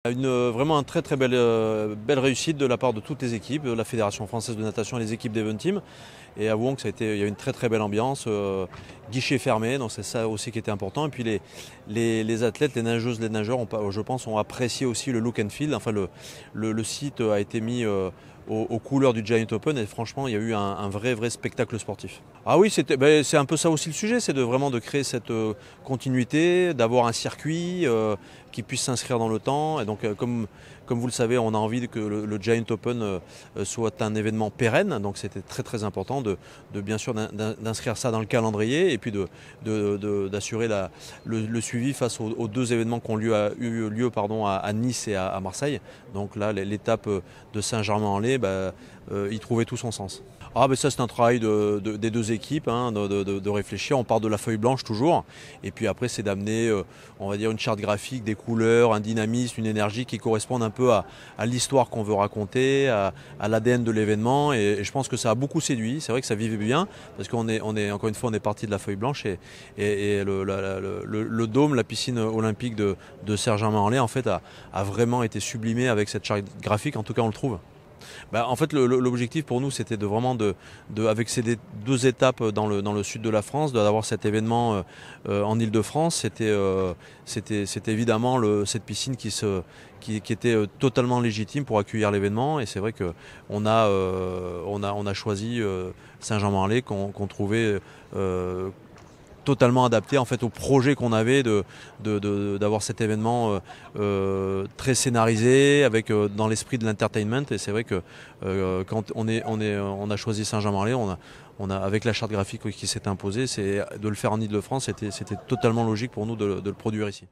Vraiment une très belle réussite de la part de toutes les équipes, de la Fédération française de natation et les équipes d'Event Team. Et avouons que il y a une très belle ambiance, guichet fermé, donc c'est ça aussi qui était important. Et puis les athlètes, les nageuses, les nageurs, je pense, ont apprécié aussi le look and feel. Enfin, le site a été mis aux couleurs du Giant Open et franchement il y a eu un vrai spectacle sportif. Ah oui, c'est un peu ça aussi le sujet, c'est vraiment de créer cette continuité, d'avoir un circuit qui puisse s'inscrire dans le temps. Et donc comme vous le savez, on a envie que le Giant Open soit un événement pérenne, donc c'était très important de bien sûr d'inscrire ça dans le calendrier et puis d'assurer le suivi face aux deux événements qui ont eu lieu à Nice et à Marseille. Donc là l'étape de Saint-Germain-en-Laye, il trouvait tout son sens. Ça c'est un travail des deux équipes, de réfléchir. On part de la feuille blanche toujours, et puis après c'est d'amener, on va dire, une charte graphique, des couleurs, un dynamisme, une énergie qui correspondent un peu à l'histoire qu'on veut raconter, à l'ADN de l'événement. Et je pense que ça a beaucoup séduit. C'est vrai que ça vivait bien, parce qu'on est encore une fois, on est parti de la feuille blanche et le dôme, la piscine olympique de Saint-Germain-en-Laye en fait a vraiment été sublimé avec cette charte graphique. En tout cas, on le trouve. En fait, l'objectif pour nous, c'était avec ces deux étapes dans le sud de la France, d'avoir cet événement en Île-de-France. C'était évidemment cette piscine qui était totalement légitime pour accueillir l'événement. Et c'est vrai qu'on a choisi Saint-Germain-en-Laye qu'on trouvait totalement adapté en fait au projet qu'on avait d'avoir cet événement très scénarisé avec dans l'esprit de l'entertainment. Et c'est vrai que quand on a choisi Saint-Germain-en-Laye, on a avec la charte graphique qui s'est imposée, c'est de le faire en Île-de-France, c'était totalement logique pour nous de le produire ici.